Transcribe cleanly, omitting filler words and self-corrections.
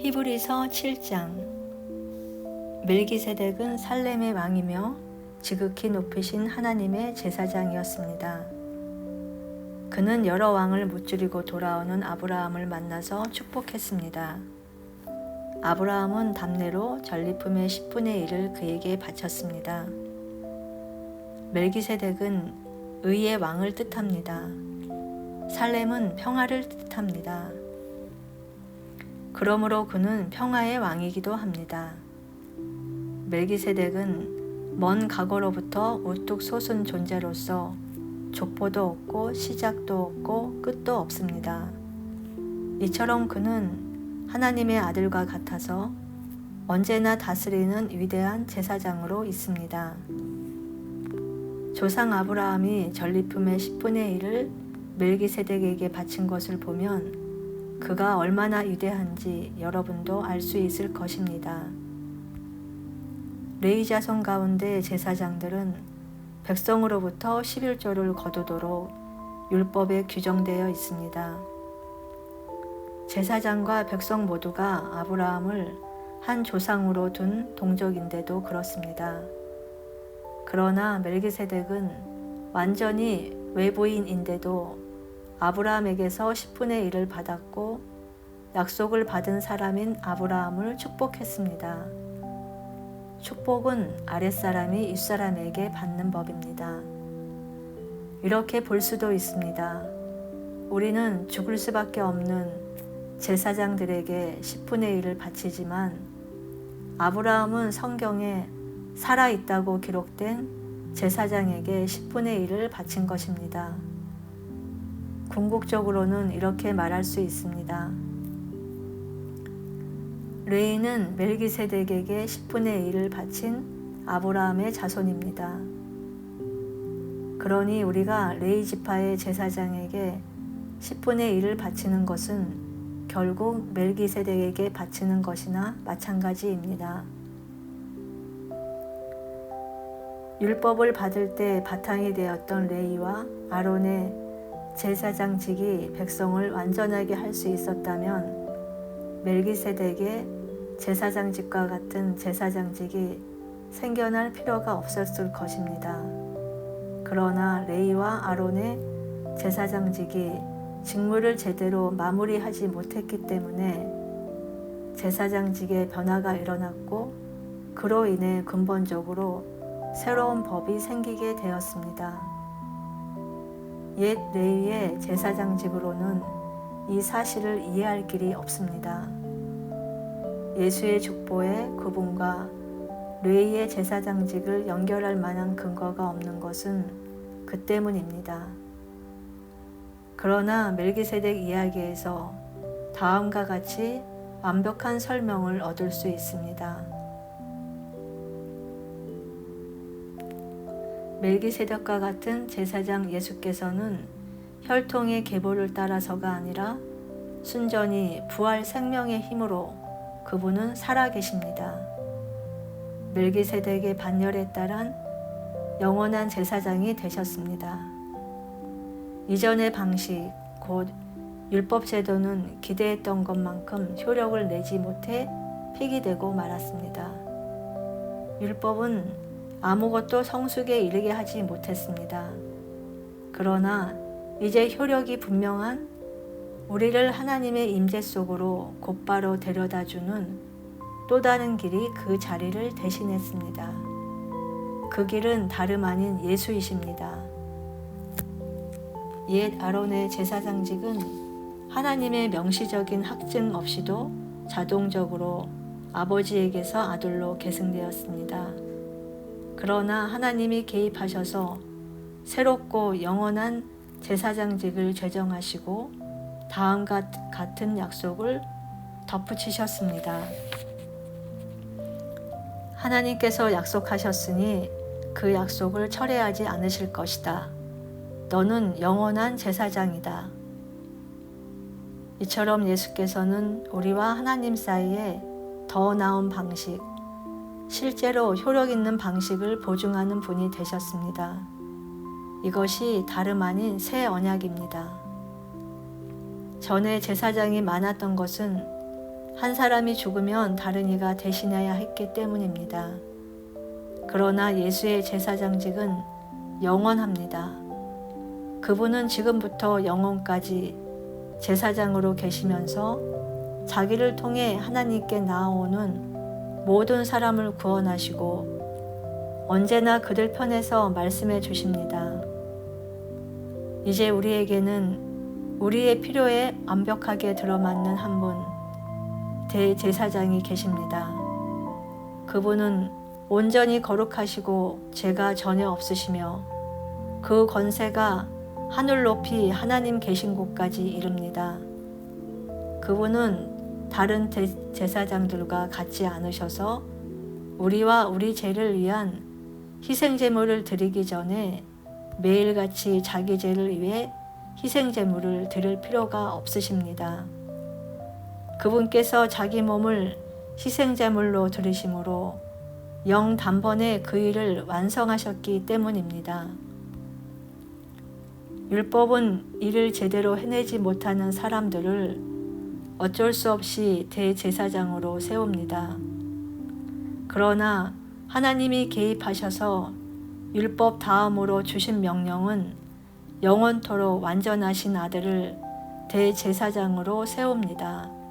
히브리서 7장. 멜기세덱은 살렘의 왕이며 지극히 높으신 하나님의 제사장이었습니다. 그는 여러 왕을 무찌르고 돌아오는 아브라함을 만나서 축복했습니다. 아브라함은 답례로 전리품의 10분의 1을 그에게 바쳤습니다. 멜기세덱은 의의 왕을 뜻합니다. 살렘은 평화를 뜻합니다. 그러므로 그는 평화의 왕이기도 합니다. 멜기세덱은 먼 과거로부터 우뚝 솟은 존재로서 족보도 없고 시작도 없고 끝도 없습니다. 이처럼 그는 하나님의 아들과 같아서 언제나 다스리는 위대한 제사장으로 있습니다. 조상 아브라함이 전리품의 10분의 1을 멜기세덱에게 바친 것을 보면 그가 얼마나 위대한지 여러분도 알 수 있을 것입니다. 레위 자손 가운데 제사장들은 백성으로부터 11조를 거두도록 율법에 규정되어 있습니다. 제사장과 백성 모두가 아브라함을 한 조상으로 둔 동족인데도 그렇습니다. 그러나 멜기세덱은 완전히 외부인인데도 아브라함에게서 10분의 1을 받았고 약속을 받은 사람인 아브라함을 축복했습니다. 축복은 아랫사람이 윗사람에게 받는 법입니다. 이렇게 볼 수도 있습니다. 우리는 죽을 수밖에 없는 제사장들에게 10분의 1을 바치지만 아브라함은 성경에 살아있다고 기록된 제사장에게 10분의 1을 바친 것입니다. 궁극적으로는 이렇게 말할 수 있습니다. 레위는 멜기세덱에게 10분의 1을 바친 아브라함의 자손입니다. 그러니 우리가 레위 지파의 제사장에게 10분의 1을 바치는 것은 결국 멜기세덱에게 바치는 것이나 마찬가지입니다. 율법을 받을 때 바탕이 되었던 레위와 아론의 제사장직이 백성을 완전하게 할 수 있었다면 멜기세덱의 제사장직과 같은 제사장직이 생겨날 필요가 없었을 것입니다. 그러나 레위와 아론의 제사장직이 직무를 제대로 마무리하지 못했기 때문에 제사장직의 변화가 일어났고 그로 인해 근본적으로 새로운 법이 생기게 되었습니다. 옛 레위의 제사장직으로는 이 사실을 이해할 길이 없습니다. 예수의 족보에 그분과 레위의 제사장직을 연결할 만한 근거가 없는 것은 그 때문입니다. 그러나 멜기세덱 이야기에서 다음과 같이 완벽한 설명을 얻을 수 있습니다. 멜기세덱과 같은 제사장 예수께서는 혈통의 계보를 따라서가 아니라 순전히 부활 생명의 힘으로 그분은 살아계십니다. 멜기세덱의 반열에 따른 영원한 제사장이 되셨습니다. 이전의 방식, 곧 율법 제도는 기대했던 것만큼 효력을 내지 못해 폐기되고 말았습니다. 율법은 아무것도 성숙에 이르게 하지 못했습니다. 그러나 이제 효력이 분명한 우리를 하나님의 임재 속으로 곧바로 데려다주는 또 다른 길이 그 자리를 대신했습니다. 그 길은 다름 아닌 예수이십니다. 옛 아론의 제사장직은 하나님의 명시적인 학증 없이도 자동적으로 아버지에게서 아들로 계승되었습니다. 그러나 하나님이 개입하셔서 새롭고 영원한 제사장직을 제정하시고 다음과 같은 약속을 덧붙이셨습니다. 하나님께서 약속하셨으니 그 약속을 철회하지 않으실 것이다. 너는 영원한 제사장이다. 이처럼 예수께서는 우리와 하나님 사이에 더 나은 방식, 실제로 효력 있는 방식을 보증하는 분이 되셨습니다. 이것이 다름 아닌 새 언약입니다. 전에 제사장이 많았던 것은 한 사람이 죽으면 다른 이가 대신해야 했기 때문입니다. 그러나 예수의 제사장직은 영원합니다. 그분은 지금부터 영원까지 제사장으로 계시면서 자기를 통해 하나님께 나아오는 모든 사람을 구원하시고 언제나 그들 편에서 말씀해 주십니다. 이제 우리에게는 우리의 필요에 완벽하게 들어맞는 한 분, 대제사장이 계십니다. 그분은 온전히 거룩하시고 죄가 전혀 없으시며 그 권세가 하늘 높이 하나님 계신 곳까지 이릅니다. 그분은 다른 제사장들과 같지 않으셔서 우리와 우리 죄를 위한 희생제물을 드리기 전에 매일같이 자기 죄를 위해 희생제물을 드릴 필요가 없으십니다. 그분께서 자기 몸을 희생제물로 드리심으로 영 단번에 그 일을 완성하셨기 때문입니다. 율법은 이를 제대로 해내지 못하는 사람들을 어쩔 수 없이 대제사장으로 세웁니다. 그러나 하나님이 개입하셔서 율법 다음으로 주신 명령은 영원토록 완전하신 아들을 대제사장으로 세웁니다.